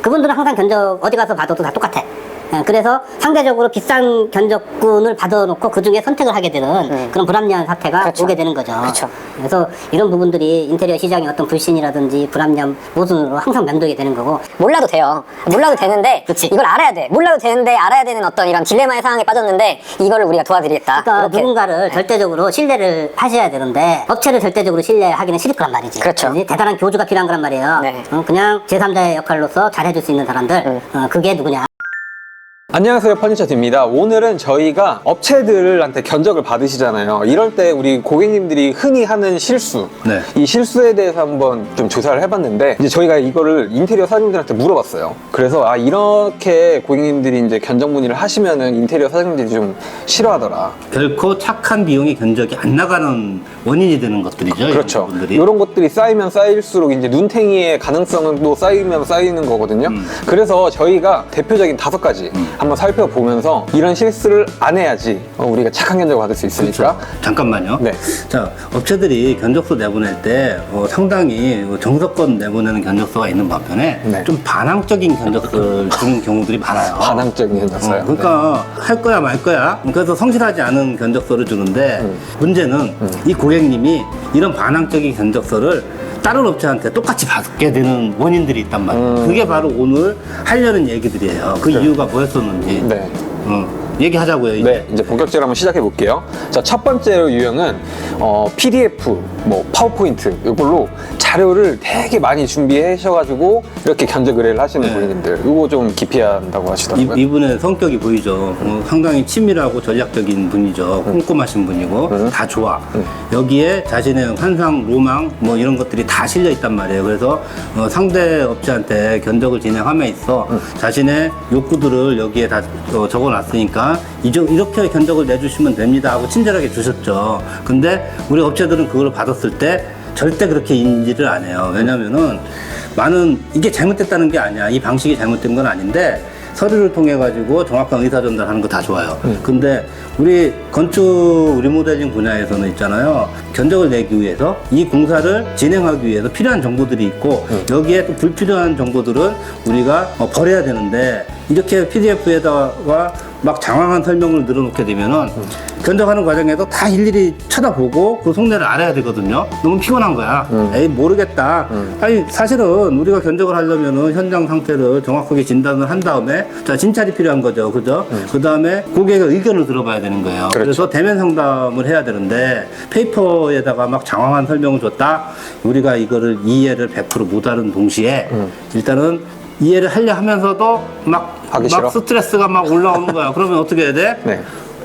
그분들은 항상 견적 어디 가서 봐도 다 똑같아. 그래서 상대적으로 비싼 견적군을 받아놓고 그 중에 선택을 하게 되는 그런 불합리한 사태가 그렇죠. 오게 되는 거죠. 그렇죠. 그래서 이런 부분들이 인테리어 시장의 어떤 불신이라든지 불합리한 모순으로 항상 면도게 되는 거고. 몰라도 돼요. 몰라도 되는데 그치. 이걸 알아야 돼. 몰라도 되는데 알아야 되는 어떤 이런 딜레마의 상황에 빠졌는데 이거를 우리가 도와드리겠다. 그러니까 이렇게. 누군가를 절대적으로 신뢰를 하셔야 되는데 업체를 절대적으로 신뢰하기는 싫을 거란 말이지. 그렇죠. 그지? 대단한 교주가 필요한 거란 말이에요. 네. 그냥 제3자의 역할로서 잘해줄 수 있는 사람들, 그게 누구냐. 안녕하세요, 퍼니처드입니다. 오늘은 저희가 업체들한테 견적을 받으시잖아요. 이럴 때 우리 고객님들이 흔히 하는 실수, 네. 이 실수에 대해서 한번 좀 조사를 해봤는데, 이제 저희가 이거를 인테리어 사장님들한테 물어봤어요. 그래서 이렇게 고객님들이 이제 견적 문의를 하시면은 인테리어 사장님들이 좀 싫어하더라. 결코 착한 비용의 견적이 안 나가는 원인이 되는 것들이죠. 그렇죠. 이런 부분들이. 이런 것들이 쌓이면 쌓일수록 이제 눈탱이의 가능성은 또 쌓이면 쌓이는 거거든요. 그래서 저희가 대표적인 5가지 한번 살펴보면서 이런 실수를 안 해야지 우리가 착한 견적을 받을 수 있으니까. 그렇죠. 잠깐만요. 네. 자, 업체들이 견적서 내보낼 때 상당히 정석껏 내보내는 견적서가 있는 반면에 네. 좀 반항적인 견적서를 주는 경우들이 많아요. 반항적인 견적서요. 그러니까 할 거야 말 거야. 그래서 성실하지 않은 견적서를 주는데 문제는 이 고객님이 이런 반항적인 견적서를 다른 업체한테 똑같이 받게 되는 원인들이 있단 말이에요. 그게 바로 오늘 하려는 얘기들이에요. 그 이유가 뭐였었는지 네. 얘기하자고요. 이제. 네, 이제 본격적으로 한번 시작해 볼게요. 자, 첫 번째 유형은 PDF, 파워포인트 이걸로 자료를 되게 많이 준비하셔가지고 이렇게 견적 의뢰를 하시는 고객님들, 이거 좀 기피한다고 하시더라고요. 이분의 성격이 보이죠. 상당히 친밀하고 전략적인 분이죠. 꼼꼼하신 분이고 다 좋아. 여기에 자신의 환상, 로망 이런 것들이 다 실려 있단 말이에요. 그래서 상대 업체한테 견적을 진행함에 있어 자신의 욕구들을 여기에 다 적어놨으니까 이렇게 견적을 내주시면 됩니다 하고 친절하게 주셨죠. 근데 우리 업체들은 그걸 받았을 때 절대 그렇게 인지를 안 해요. 왜냐면은 이게 잘못됐다는 게 아니야. 이 방식이 잘못된 건 아닌데 서류를 통해 가지고 정확한 의사 전달하는 거 다 좋아요. 근데 우리 건축 리모델링 분야에서는 있잖아요. 견적을 내기 위해서 이 공사를 진행하기 위해서 필요한 정보들이 있고 여기에 또 불필요한 정보들은 우리가 버려야 되는데 이렇게 PDF에다가 막 장황한 설명을 늘어놓게 되면은 견적하는 과정에서 다 일일이 쳐다보고 그 속내를 알아야 되거든요. 너무 피곤한 거야. 에이 모르겠다. 아니 사실은 우리가 견적을 하려면은 현장 상태를 정확하게 진단을 한 다음에 자 진찰이 필요한 거죠, 그죠? 그 다음에 고객의 의견을 들어봐야 되는 거예요. 그렇죠. 그래서 대면 상담을 해야 되는데 페이퍼에다가 막 장황한 설명을 줬다. 우리가 이거를 이해를 100% 못하는 동시에 일단은 이해를 하려 하면서도 막 하기 싫어? 스트레스가 막 올라오는 거야. 그러면 어떻게 해야 돼? 네.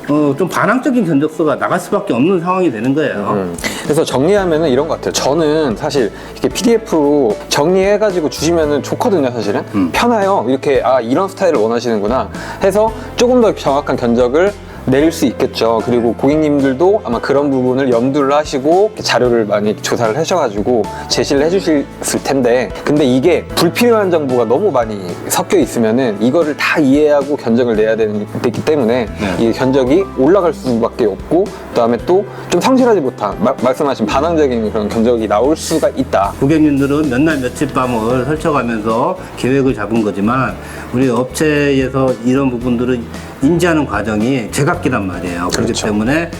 좀 반항적인 견적서가 나갈 수밖에 없는 상황이 되는 거예요. 그래서 정리하면은 이런 것 같아요. 저는 사실 이렇게 PDF로 정리해가지고 주시면은 좋거든요, 사실은. 편해요. 이렇게, 이런 스타일을 원하시는구나 해서 조금 더 정확한 견적을 낼 수 있겠죠. 그리고 고객님들도 아마 그런 부분을 염두를 하시고 이렇게 자료를 많이 조사를 하셔가지고 제시를 해주실 텐데, 근데 이게 불필요한 정보가 너무 많이 섞여 있으면은 이거를 다 이해하고 견적을 내야 되기 때문에 이 견적이 올라갈 수밖에 없고, 그다음에 또 좀 성실하지 못한 말씀하신 반항적인 그런 견적이 나올 수가 있다. 고객님들은 몇 날 며칠 밤을 설쳐가면서 계획을 잡은 거지만 우리 업체에서 이런 부분들을 인지하는 과정이 제각기란 말이에요. 그렇기 그렇죠. 때문에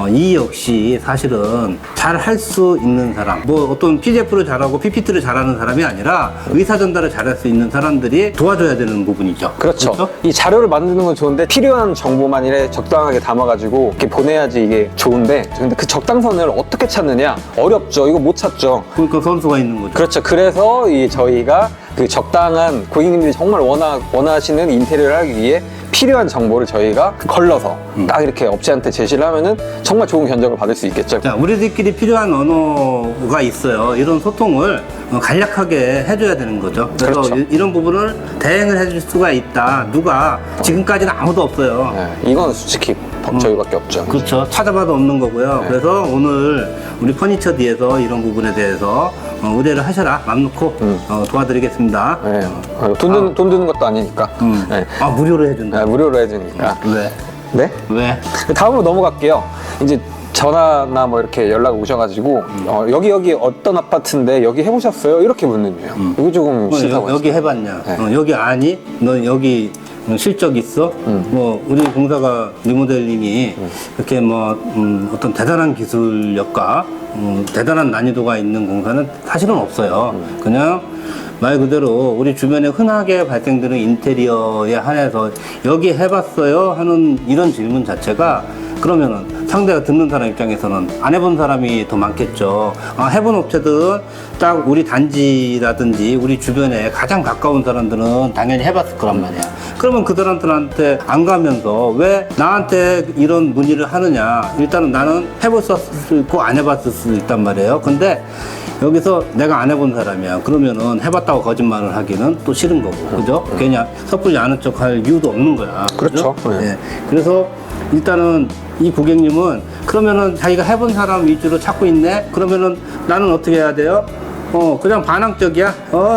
이 역시 사실은 잘 할 수 있는 사람, 어떤 PDF를 잘하고 PPT를 잘하는 사람이 아니라 의사 전달을 잘할 수 있는 사람들이 도와줘야 되는 부분이죠. 그렇죠. 이 자료를 만드는 건 좋은데 필요한 정보만 이래 적당하게 담아가지고 이렇게 보내야지 이게 좋은데, 근데 그 적당선을 어떻게 찾느냐 어렵죠. 이거 못 찾죠. 그러니까 선수가 있는 거죠. 그렇죠. 그래서 저희가 그 적당한 고객님들이 정말 원하시는 인테리어를 하기 위해 필요한 정보를 저희가 걸러서 딱 이렇게 업체한테 제시를 하면은 정말 좋은 견적을 받을 수 있겠죠. 자, 우리들끼리 필요한 언어가 있어요. 이런 소통을 간략하게 해줘야 되는 거죠. 그래서 그렇죠. 이런 부분을 대행을 해줄 수가 있다. 누가 지금까지는 아무도 없어요. 네, 이건 솔직히 저희밖에 없죠. 그렇죠. 찾아봐도 없는 거고요. 그래서 오늘 우리 퍼니처디에서 이런 부분에 대해서 의뢰를 하셔라. 맘 놓고 도와드리겠습니다. 네. 돈 드는 것도 아니니까. 네. 무료로 해준다. 네, 무료로 해주니까. 왜? 네? 왜? 다음으로 넘어갈게요. 이제 전화나 뭐 이렇게 연락 오셔가지고 여기 어떤 아파트인데 여기 해보셨어요? 이렇게 묻는 거예요. 여기 조금 싫다고 여기 해봤냐? 네. 여기 아니? 너 여기 실적 있어? 뭐 우리 공사가 리모델링이 이렇게 뭐 어떤 대단한 기술력과 대단한 난이도가 있는 공사는 사실은 없어요. 그냥 말 그대로 우리 주변에 흔하게 발생되는 인테리어에 한해서 여기 해봤어요? 하는 이런 질문 자체가 그러면은 상대가 듣는 사람 입장에서는 안 해본 사람이 더 많겠죠. 해본 업체들은 딱 우리 단지라든지 우리 주변에 가장 가까운 사람들은 당연히 해봤을 거란 말이야. 그러면 그 사람들한테 안 가면서 왜 나한테 이런 문의를 하느냐. 일단은 나는 해봤을 수 있고 안 해봤을 수 있단 말이에요. 근데 여기서 내가 안 해본 사람이야. 그러면은 해봤다고 거짓말을 하기는 또 싫은 거고. 그죠? 괜히 섣불리 아는 척 할 이유도 없는 거야. 그렇죠. 그죠? 네. 네. 그래서 일단은 이 고객님은 그러면은 자기가 해본 사람 위주로 찾고 있네? 그러면은 나는 어떻게 해야 돼요? 그냥 반항적이야?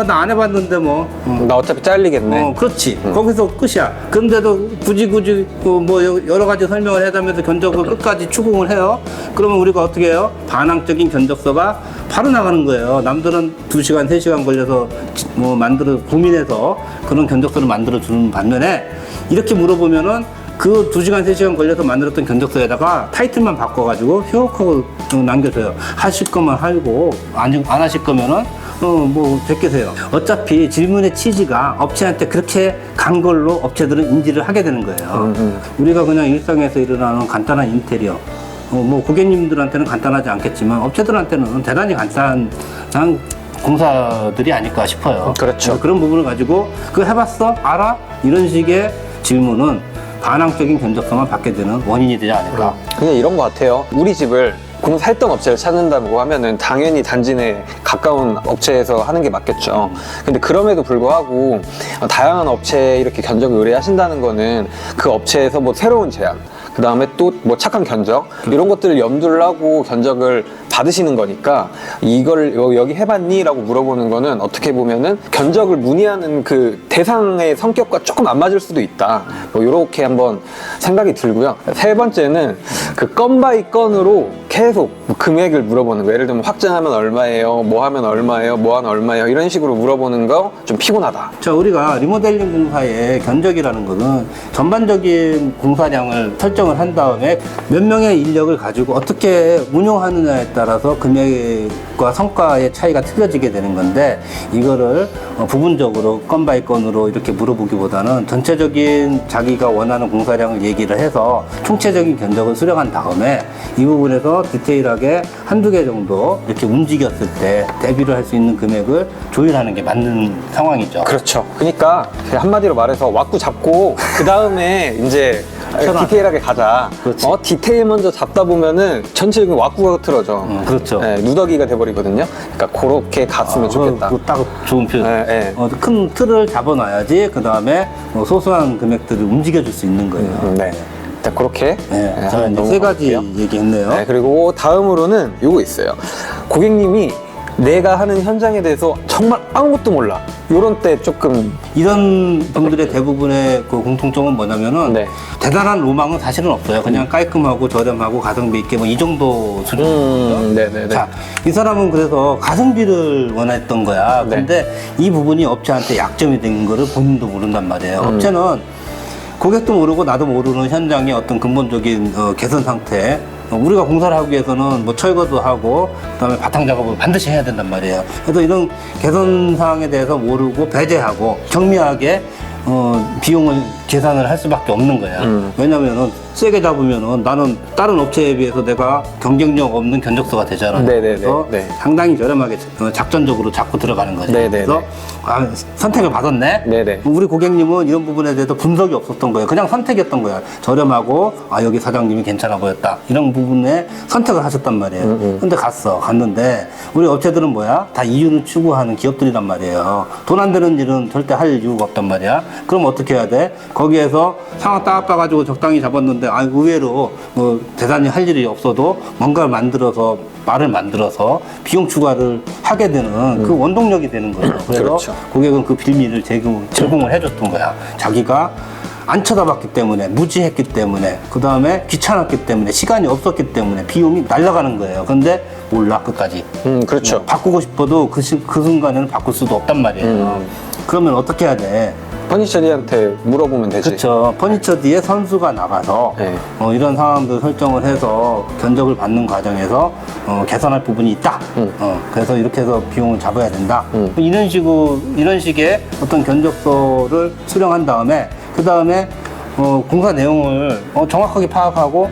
나 안 해봤는데 뭐. 나 어차피 잘리겠네. 그렇지. 거기서 끝이야. 그런데도 굳이 뭐 여러 가지 설명을 해가면서 견적을 끝까지 추궁을 해요. 그러면 우리가 어떻게 해요? 반항적인 견적서가 바로 나가는 거예요. 남들은 2시간, 3시간 걸려서 뭐 고민해서 그런 견적서를 만들어 주는 반면에 이렇게 물어보면은 그 2시간, 3시간 걸려서 만들었던 견적서에다가 타이틀만 바꿔가지고 휘옥 하고 남겨줘요. 하실 거만 하고, 안 하실 거면은, 뭐, 제끼세요. 어차피 질문의 취지가 업체한테 그렇게 간 걸로 업체들은 인지를 하게 되는 거예요. 우리가 그냥 일상에서 일어나는 간단한 인테리어, 뭐, 고객님들한테는 간단하지 않겠지만, 업체들한테는 대단히 간단한 공사들이 아닐까 싶어요. 그렇죠. 그런 부분을 가지고, 그거 해봤어? 알아? 이런 식의 질문은 반항적인 견적서만 받게 되는 원인이 되지 않을까. 그냥 이런 것 같아요. 우리 집을 공사했던 업체를 찾는다고 하면은 당연히 단지 내 가까운 업체에서 하는 게 맞겠죠. 근데 그럼에도 불구하고 다양한 업체에 이렇게 견적을 의뢰하신다는 거는 그 업체에서 뭐 새로운 제안, 그 다음에 또 뭐 착한 견적 이런 것들을 염두를 하고 견적을 받으시는 거니까 이걸 여기 해봤니? 라고 물어보는 거는 어떻게 보면은 견적을 문의하는 그 대상의 성격과 조금 안 맞을 수도 있다. 뭐 이렇게 한번 생각이 들고요. 세 번째는 그 건 바이 건으로 계속 금액을 물어보는 거. 예를 들면 확장하면 얼마예요? 뭐 하면 얼마예요? 뭐 하면 얼마예요? 이런 식으로 물어보는 거 좀 피곤하다. 자, 우리가 리모델링 공사의 견적이라는 거는 전반적인 공사량을 설정을 한 다음에 몇 명의 인력을 가지고 어떻게 운영하느냐에 따라서 금액과 성과의 차이가 틀려지게 되는 건데 이거를 부분적으로 건 바이 건으로 이렇게 물어보기보다는 전체적인 자기가 원하는 공사량을 얘기를 해서 총체적인 견적을 수령한 다음에 이 부분에서 디테일하게 한두 개 정도 이렇게 움직였을 때 대비를 할 수 있는 금액을 조율하는 게 맞는 상황이죠. 그렇죠. 그러니까 한마디로 말해서 왁구 잡고 그 다음에 이제 디테일하게 가자. 그렇지. 디테일 먼저 잡다 보면은 전체적인 왁구가 틀어져. 그렇죠. 네, 누더기가 돼버리거든요. 그러니까 그렇게 갔으면 좋겠다. 그거 딱 좋은 표현. 네, 네. 큰 틀을 잡아놔야지 그 다음에 소소한 금액들을 움직여줄 수 있는 거예요. 네. 일단 그렇게 네. 자, 한번 이제 세 가지 넘어갈게요. 얘기했네요. 네, 그리고 다음으로는 요거 있어요. 고객님이 내가 하는 현장에 대해서 정말 아무것도 몰라. 요런 때 조금 이런 분들의 대부분의 그 공통점은 뭐냐면은 네. 대단한 로망은 사실은 없어요. 그냥 깔끔하고 저렴하고 가성비 있게 뭐 이 정도 수준이거든요. 네네네. 자, 이 사람은 그래서 가성비를 원했던 거야. 네. 근데 이 부분이 업체한테 약점이 된 거를 본인도 모른단 말이에요. 업체는 고객도 모르고 나도 모르는 현장의 어떤 근본적인 개선 상태, 우리가 공사를 하기 위해서는 뭐 철거도 하고 그다음에 바탕 작업을 반드시 해야 된단 말이에요. 그래서 이런 개선 사항에 대해서 모르고 배제하고 정밀하게 비용을 계산을 할 수밖에 없는 거야. 왜냐면은 세게 잡으면은 나는 다른 업체에 비해서 내가 경쟁력 없는 견적서가 되잖아. 네네네. 그래서 네. 상당히 저렴하게 작전적으로 잡고 들어가는 거죠. 네네네. 그래서 선택을 받았네. 네네. 우리 고객님은 이런 부분에 대해서 분석이 없었던 거예요. 그냥 선택이었던 거야. 저렴하고 여기 사장님이 괜찮아 보였다. 이런 부분에 선택을 하셨단 말이에요. 근데 갔는데 우리 업체들은 뭐야? 다 이윤을 추구하는 기업들이란 말이에요. 돈 안 되는 일은 절대 할 이유가 없단 말이야. 그럼 어떻게 해야 돼? 거기에서 상황 딱 봐가지고 적당히 잡았는데 의외로 뭐 대단히 할 일이 없어도 뭔가를 만들어서 말을 만들어서 비용 추가를 하게 되는 그 원동력이 되는 거예요. 그래서 그렇죠. 고객은 그 빌미를 제공을 해줬던 거야. 자기가 안 쳐다봤기 때문에, 무지했기 때문에, 그 다음에 귀찮았기 때문에, 시간이 없었기 때문에 비용이 날아가는 거예요. 근데 몰라, 끝까지. 그렇죠. 바꾸고 싶어도 그 순간에는 바꿀 수도 없단 말이에요. 그러면 어떻게 해야 돼? 퍼니처리한테 물어보면 되지. 그렇죠. 퍼니처 뒤에 선수가 나가서 네. 이런 상황들 설정을 해서 견적을 받는 과정에서 개선할 부분이 있다. 그래서 이렇게 해서 비용을 잡아야 된다. 이런 식의 어떤 견적서를 수령한 다음에 그 다음에 공사 내용을 정확하게 파악하고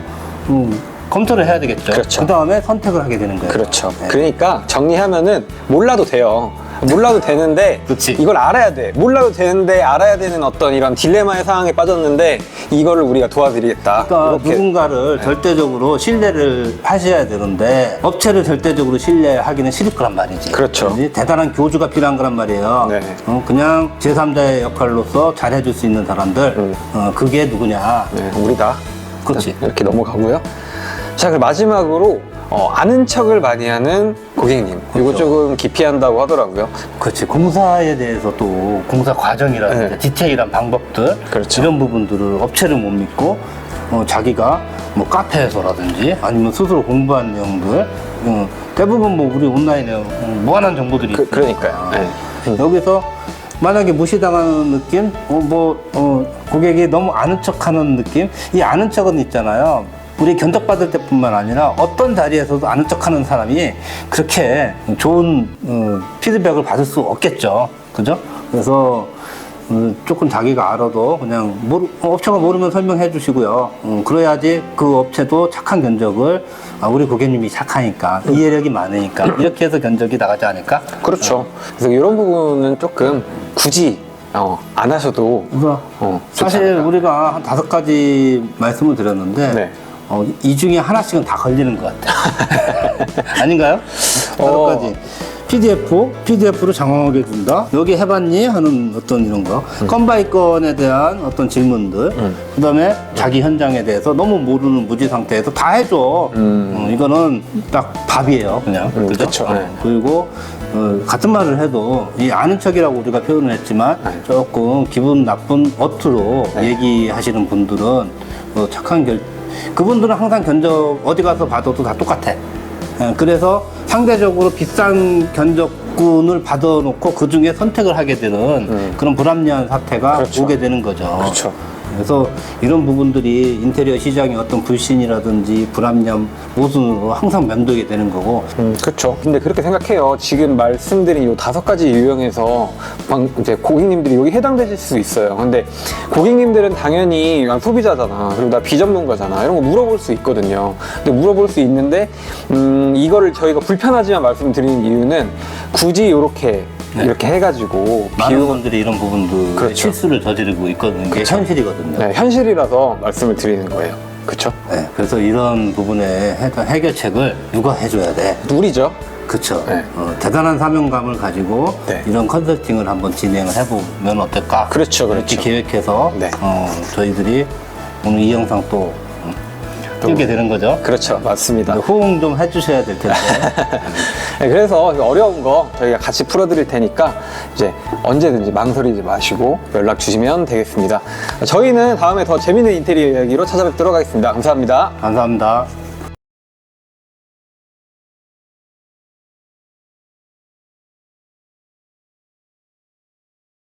검토를 해야 되겠죠. 그렇죠. 그 다음에 선택을 하게 되는 거예요. 그렇죠. 네. 그러니까 정리하면은 몰라도 돼요. 몰라도 되는데 그치. 이걸 알아야 돼. 몰라도 되는데 알아야 되는 어떤 이런 딜레마의 상황에 빠졌는데 이거를 우리가 도와드리겠다. 그러니까 이렇게. 누군가를 절대적으로 신뢰를 하셔야 되는데 업체를 절대적으로 신뢰하기는 싫을 거란 말이지. 그렇죠. 그지? 대단한 교주가 필요한 거란 말이에요. 네. 그냥 제3자의 역할로서 잘해줄 수 있는 사람들 그게 누구냐. 네, 우리다. 그렇지. 이렇게 넘어가고요. 자, 그럼 마지막으로 아는 척을 많이 하는 고객님. 이거 그렇죠. 조금 기피한다고 하더라고요. 그렇지. 공사에 대해서 또 공사 과정이라든지 네. 디테일한 방법들 그렇죠. 이런 부분들을 업체를 못 믿고 자기가 뭐 카페에서라든지 아니면 스스로 공부한 내용들 대부분 뭐 우리 온라인에 무한한 정보들이 있으니까. 그러니까요. 네. 여기서 만약에 무시당하는 느낌, 고객이 너무 아는 척하는 느낌, 이 아는 척은 있잖아요. 우리 견적받을 때뿐만 아니라 어떤 자리에서도 아는 척하는 사람이 그렇게 좋은 피드백을 받을 수 없겠죠. 그죠? 그래서 조금 자기가 알아도 그냥 업체가 모르면 설명해 주시고요. 그래야지 그 업체도 착한 견적을 우리 고객님이 착하니까 이해력이 많으니까 이렇게 해서 견적이 나가지 않을까? 그렇죠. 그래서 이런 부분은 조금 굳이 안 하셔도 그래서 좋지 사실 않을까. 우리가 한 5가지 말씀을 드렸는데 네. 이 중에 하나씩은 다 걸리는 것 같아요. 아닌가요? 5가지. PDF로 장황하게 준다. 여기 해봤니? 하는 어떤 이런 거. 건바이 건에 대한 어떤 질문들. 그 다음에 자기 현장에 대해서 너무 모르는 무지 상태에서 다 해줘. 이거는 딱 밥이에요. 그냥. 그죠? 그렇죠. 네. 그리고 같은 말을 해도 이 아는 척이라고 우리가 표현을 했지만 조금 기분 나쁜 어투로 얘기하시는 분들은 착한 그분들은 항상 견적 어디 가서 봐도 다 똑같아. 그래서 상대적으로 비싼 견적군을 받아놓고 그 중에 선택을 하게 되는 그런 불합리한 사태가 그렇죠. 오게 되는 거죠. 그렇죠. 그래서 이런 부분들이 인테리어 시장의 어떤 불신이라든지 불합리한 모순으로 항상 면도게 되는 거고. 그렇죠. 근데 그렇게 생각해요. 지금 말씀드린 이 5가지 유형에서 이제 고객님들이 여기 해당되실 수 있어요. 근데 고객님들은 당연히 난 소비자잖아. 그리고 나 비전문가잖아. 이런 거 물어볼 수 있거든요. 근데 물어볼 수 있는데 이거를 저희가 불편하지만 말씀드리는 이유는 굳이 이렇게 해가지고 많은 분들이 이런 부분들 그렇죠. 실수를 저지르고 있거든요. 이게 현실이거든요. 네, 현실이라서 말씀을 드리는 거예요. 그렇죠? 네, 그래서 이런 부분에 해결책을 누가 해줘야 돼? 우리죠. 그렇죠. 네. 대단한 사명감을 가지고 네. 이런 컨설팅을 한번 진행을 해보면 어떨까? 그렇죠, 이렇게 그렇죠. 계획해서 네. 저희들이 오늘 이 영상 또 띄우게 되는 거죠. 그렇죠. 맞습니다. 호응 좀 해주셔야 될 텐데. 네, 그래서 어려운 거 저희가 같이 풀어드릴 테니까 이제 언제든지 망설이지 마시고 연락 주시면 되겠습니다. 저희는 다음에 더 재밌는 인테리어 이야기로 찾아뵙도록 하겠습니다. 감사합니다. 감사합니다.